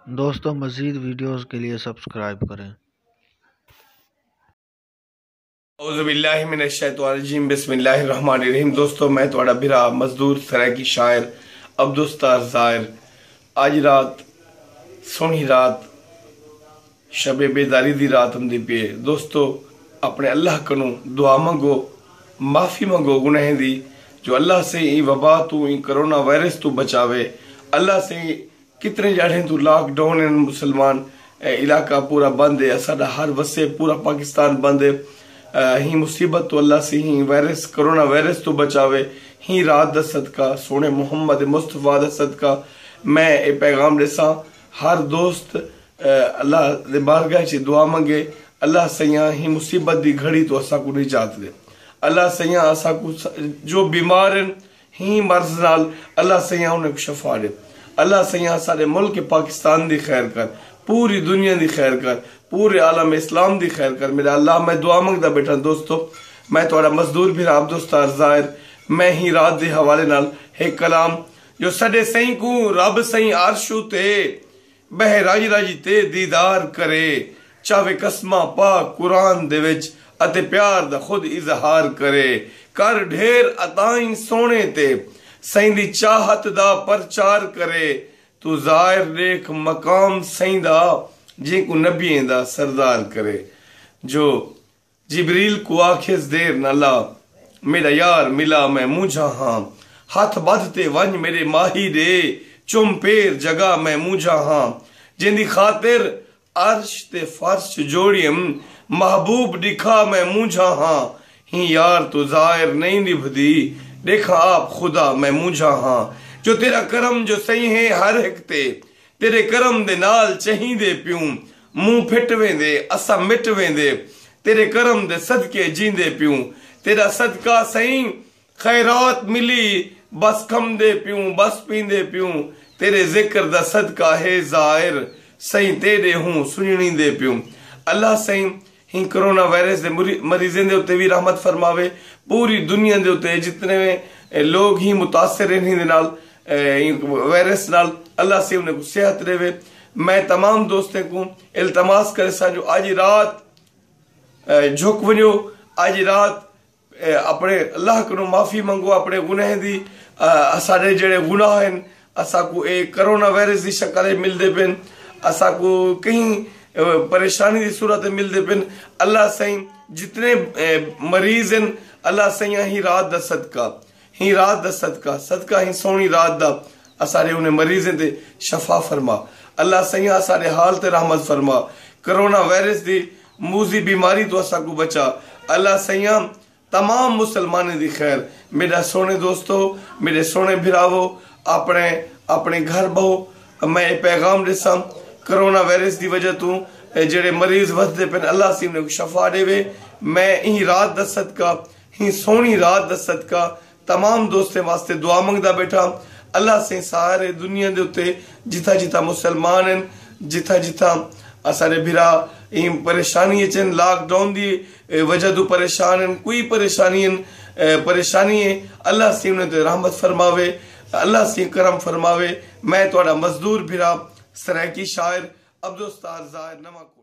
दोस्तों मज़ीद वीडियोज़ के लिए सब्सक्राइब करें। औज़ुबिल्लाहि मिनश्शैतानिर्रजीम बिस्मिल्लाहिर्रहमानिर्रहीम। दोस्तों मैं थोड़ा बिरा मजदूर सरायकी शायर अब्दुस्तार ज़ाहिर। आज रात सोहनी रात शबे बेदारी दी रात आंदी पे। दोस्तों अपने अल्लाह कनू दुआ मंगो, माफ़ी मंगो गुनाहें दी, जो अल्लाह से ई वबा तू ई कोरोना वायरस तू बचावे। अल्लाह से कितने जाने तू लॉकडाउन मुसलमान इलाका पूरा बंद है, साडा हर वसे पूरा पाकिस्तान बंद है। ही मुसीबत तो अल्लाह से ही वायरस कोरोना वायरस तो बचावे। ही रात दा सदका सोने मुहम्मद मुस्तफा दा सदका मैं ये पैगाम देसा हर दोस्त अल्लाह दे बारगाह च दुआ मंगे। अल्लाह सैया ही मुसीबत दी घड़ी तो असा को निजात दे। अल्लाह सैया असा को जो बीमार हैं ही मर्ज नाल अल्लाह सैया उन्हें शफा दे। अल्लाह सैया सारे मुल्क पाकिस्तान दी खैर कर, पूरी दुनिया दी खैर कर, पूरे आलम इस्लाम दी खैर कर। मेरा अल्लाह मैं दुआ मंगदा बैठा। दोस्तों मैं थोड़ा मजदूर भी अब्दुस्तार ज़ाहिर। मैं ही रात दे हवाले नाल एक कलाम जो सडे सही को रब सही आरशू ते बह राज राज ते दीदार करे, चावे कसमा पा कुरान दे विच अते प्यार दा खुद इजहार करे। कर ढेर अताई सोने ते सही दी चाहत दा प्रचार करे। तू ज़ाहिर देख मकाम सही दा जिनको नबियें दा सरदार करे। जो जिब्रील को आखिस देर न ला, मेरा यार मिला मैं मूझा हाँ। हाथ बधते वंज मेरे माही दे, चुम पेर जगह मैं मूझा हाँ। जिंदी खातिर अर्श ते फर्श जोड़ियम, महबूब दिखा मैं मूझा हाँ। ही यार तो ज़ाहिर नहीं निभदी, देखा आप खुदा मैं मूझा हाँ। जो तेरा करम जो सही है हर एक तेरे करम दे नाल चाहिदे प्यूं, मुंह फिट वेंदे असा मिट वेंदे। तेरे करम दे सदके जींदे प्यूं, तेरा सदका सही खैरात मिली, बस खम दे प्यूं बस पींदे प्यूं। तेरे जिक्र दा सदका है ज़ाहिर, सही तेरे हूं सुननी दे प्यूं। अल्लाह सही ही कोरोना वायरस दे मरीजें दे उत्ते भी रहमत फरमावे। पूरी दुनिया दे उत्ते जितने लोग ही मुतासिर हैं दे नाल वायरस नाल, अल्लाह से उन्हें सेहत रहे। मैं तमाम दोस्तों को इल्तमास करे सा जो आज रात झुक वनो, आज रात अपने अल्लाह को माफी मंगो अपने गुनाह दी। साढ़े जड़े गुनाह हैं असा को एक कोरोना वायरस की शक्ल मिलते पे, असा को कहीं परेशानी की सूरत मिलते पे। अल्लाह सही जितने मरीज हैं अल्लाह सही ही रात दा सदका, ही रात दा सदका सदका ही सोनी रात दा असारे उन्हें मरीजें ते शफा फरमा। अल्लाह सैया सारे हाल ते रहमत फरमा। कोरोना वायरस दी मूजी बीमारी तो असा को बचा। अल्लाह सैया तमाम मुसलमानों दी खैर। मेरा सोने दोस्तों, मेरे सोने भिरावो, अपने अपने घर बहो। मैं ये पैगाम देसा कोरोना वायरस की वजह तू जेड़े मरीज वधदे पे अल्लाह से उन्हें शफा देवे। मैं ही रात दा सदका, ही सोनी रात दा सदका तमाम दोस्तों वास्ते दुआ मंगदा बैठा। अल्लाह से सारे दुनिया के उत्ते जिथा जिथा मुसलमान हैं, जिथा जिथा सारे भिरा परेशानी चन लॉकडाउन की वजह तो परेशान हैं, कोई परेशानी है अल्लाह से उन्हें रहमत फरमावे, अल्लाह से करम फरमावे। मैं थोड़ा मजदूर भिरा सरायकी शायर अब्दुस्तार ज़ाहिर नमक।